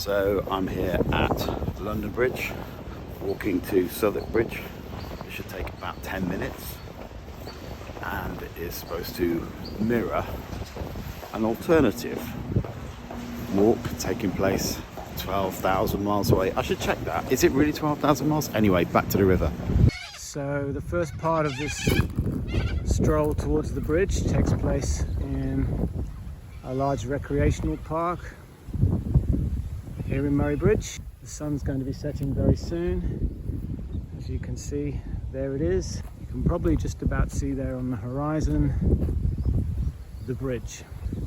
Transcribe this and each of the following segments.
So I'm here at London Bridge, walking to Southwark Bridge. It should take about 10 minutes and it is supposed to mirror an alternative walk taking place 12,000 miles away. I should check that. Is it really 12,000 miles? Anyway, back to the river. So the first part of this stroll towards the bridge takes place in a large recreational park here in Murray Bridge. The sun's going to be setting very soon. As you can see, there it is. You can probably just about see there on the horizon the bridge.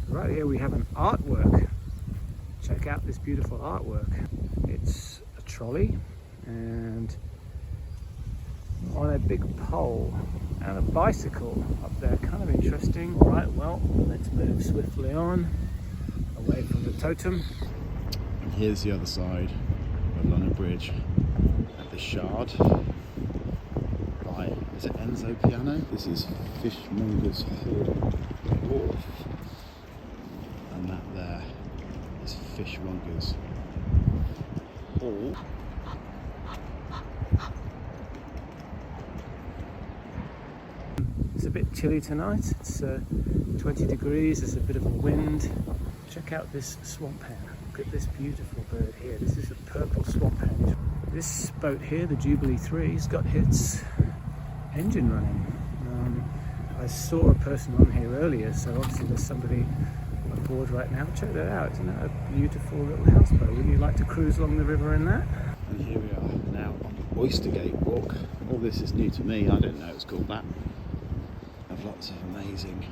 Right here we have an artwork. Check out this beautiful artwork. It's a trolley and on a big pole and a bicycle up there. Kind of interesting. Right, well, let's move swiftly on away from the totem. And here's the other side of London Bridge at the Shard by, is it Enzo Piano? This is Fishmonger's Wharf, and that there is Fishmonger's Hall. It's a bit chilly tonight. It's 20 degrees, there's a bit of a wind. Check out this swamp hen. Look at this beautiful bird here. This is a purple swamp hen. This boat here, the Jubilee 3, has got its engine running. I saw a person on here earlier, so obviously there's somebody aboard right now. Check that out. Isn't that a beautiful little houseboat? Would you like to cruise along the river in that? And here we are now on the Oystergate walk. All this is new to me. I didn't know it was called that. Have lots of amazing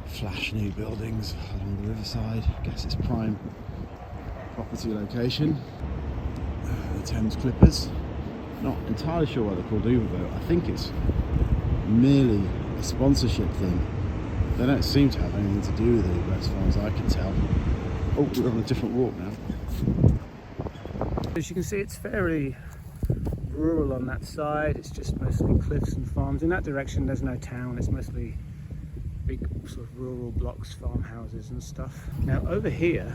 flash new buildings along the riverside. I guess it's prime property location. The Thames Clippers. Not entirely sure why they're called Uberboat. I think it's merely a sponsorship thing. They don't seem to have anything to do with Uber as far as I can tell. Oh, we're on a different walk now. As you can see, it's fairly rural on that side. It's just mostly cliffs and farms. In that direction there's no town, it's mostly big sort of rural blocks, farmhouses and stuff. Now over here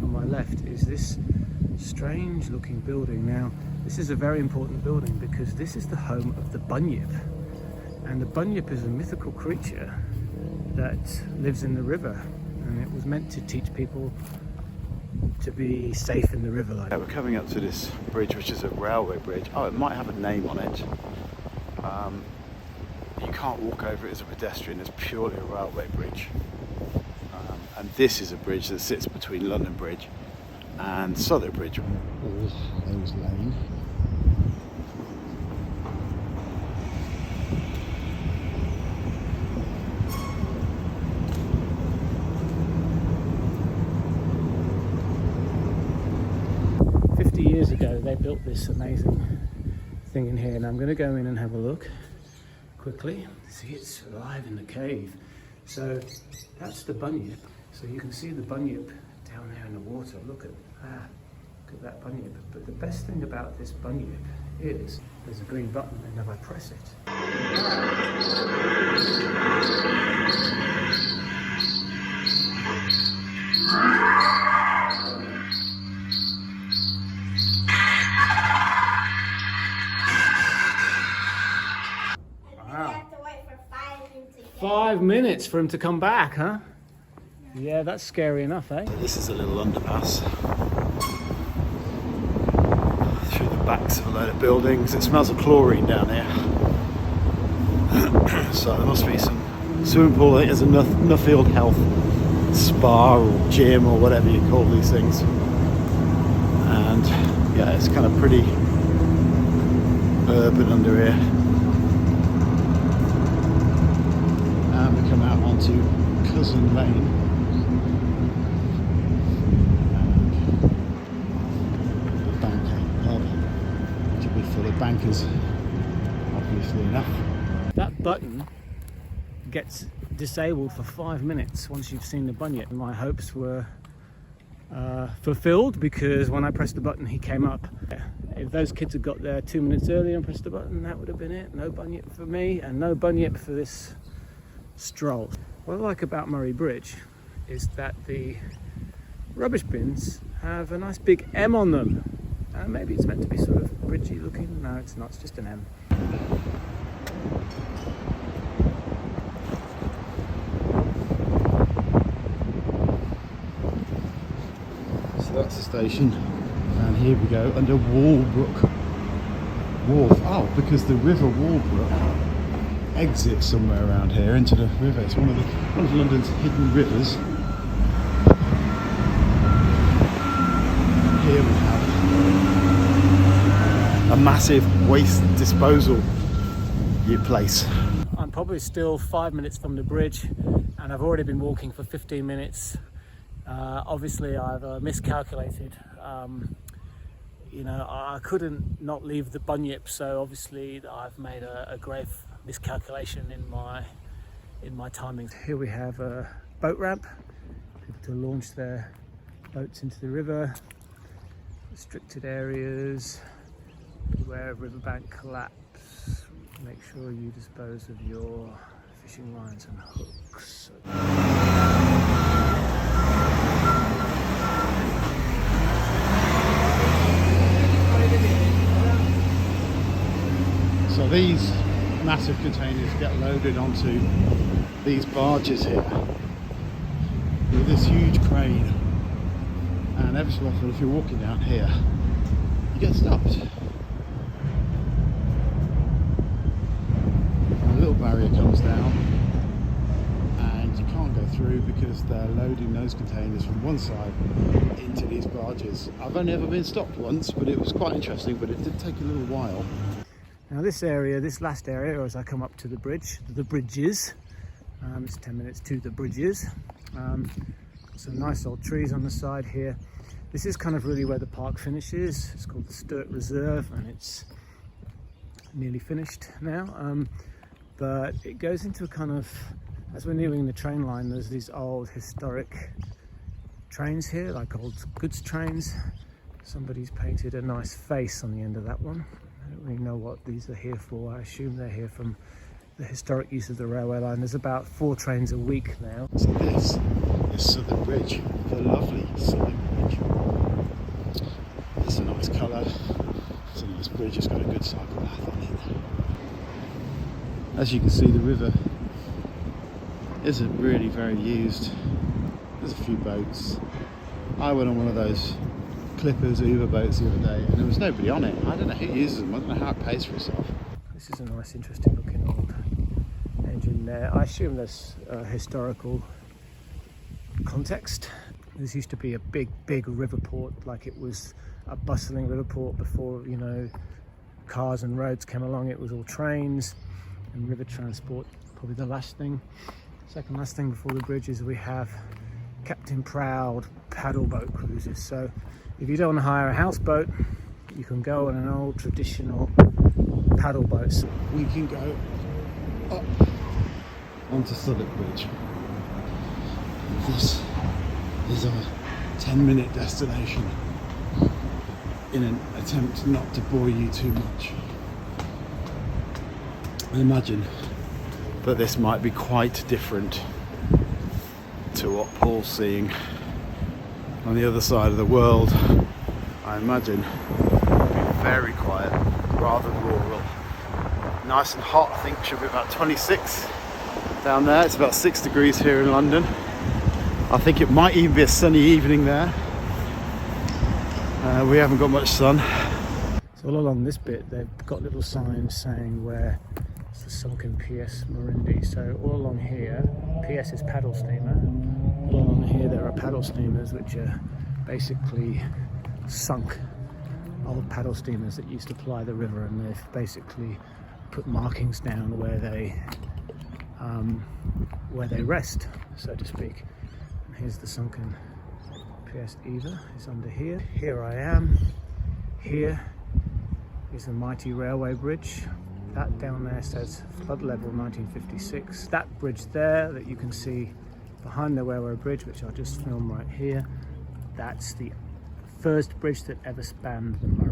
on my left is this strange looking building. Now this is a very important building because this is the home of the Bunyip, and the Bunyip is a mythical creature that lives in the river, and it was meant to teach people to be safe in the river. Yeah, we're coming up to this bridge, which is a railway bridge. Oh, it might have a name on it. You can't walk over it as a pedestrian. It's purely a railway bridge. And this is a bridge that sits between London Bridge and Southwark Bridge. All those lane. Years ago they built this amazing thing in here, and I'm going to go in and have a look quickly. See, it's alive in the cave. So that's the Bunyip. So you can see the Bunyip down there in the water. Look at that. Look at that Bunyip. But the best thing about this Bunyip is there's a green button, and if I press it, Have to wait for 5 minutes. 5 minutes for him to come back, huh? Yeah, that's scary enough, eh? This is a little underpass through the backs of a load of buildings. It smells of chlorine down here. So there must be some swimming pool. I think there's a Nuffield Health spa or gym or whatever you call these things. And yeah, it's kind of pretty urban under here. And we come out onto Cousin Lane. Full of bankers, obviously enough. That button gets disabled for 5 minutes once you've seen the Bunyip. My hopes were fulfilled because when I pressed the button he came up. If those kids had got there 2 minutes earlier and pressed the button, that would have been it. No Bunyip for me and no Bunyip for this stroll. What I like about Murray Bridge is that the rubbish bins have a nice big M on them. Maybe it's meant to be sort of bridgey looking. No, it's not, it's just an M. So that's the station, and here we go under Walbrook Wharf. Oh, because the River Walbrook exits somewhere around here into the river. It's one of London's hidden rivers. And here we have a massive waste disposal place. I'm probably still 5 minutes from the bridge, and I've already been walking for 15 minutes. Obviously I've miscalculated. I couldn't not leave the Bunyip, so obviously I've made a grave miscalculation in my timings. Here we have a boat ramp, people to launch their boats into the river, restricted areas, beware of riverbank collapse, make sure you dispose of your fishing lines and hooks. So these massive containers get loaded onto these barges here with this huge crane, and every so often if you're walking down here you get stopped. And a little barrier comes down and you can't go through because they're loading those containers from one side into these barges. I've only ever been stopped once, but it was quite interesting, but it did take a little while. Now this last area, as I come up to the bridges, it's 10 minutes to the bridges. Some nice old trees on the side here. This is kind of really where the park finishes. It's called the Sturt Reserve, and it's nearly finished now. But it goes into a kind of, as we're nearing the train line, there's these old historic trains here, like old goods trains. Somebody's painted a nice face on the end of that one. I don't really know what these are here for. I assume they're here from the historic use of the railway line. There's about 4 trains a week now. So this is Southwark Bridge, the lovely Southwark Bridge. It's a nice colour, it's a nice bridge, it's got a good cycle path on it. As you can see, the river isn't really very used. There's a few boats. I went on one of those Clippers Uber boats the other day and there was nobody on it. I don't know who uses them, I don't know how it pays for itself. This is a nice, interesting looking old engine there. I assume there's a historical context. This used to be a big river port, like it was a bustling river port before, cars and roads came along. It was all trains and river transport. Probably the last thing, second last thing before the bridges, we have Captain Proud paddle boat cruises. So if you don't want to hire a houseboat, you can go on an old traditional paddle boat. We can go up onto Southwark Bridge. This is our 10-minute destination in an attempt not to bore you too much. I imagine that this might be quite different to what Paul's seeing on the other side of the world. I imagine it'll be very quiet, rather rural. Nice and hot, I think should be about 26 down there. It's about 6 degrees here in London. I think it might even be a sunny evening there. We haven't got much sun. So all along this bit, they've got little signs saying where it's the sunken PS Morindi. So all along here, PS is paddle steamer. All along here, there are paddle steamers which are basically sunk old paddle steamers that used to ply the river, and they've basically put markings down where they rest, so to speak. And here's the sunken PS Eva, is under here. Here I am. Here is the mighty railway bridge. That down there says flood level 1956. That bridge there that you can see behind the railway bridge, which I'll just film right here, that's the first bridge that ever spanned the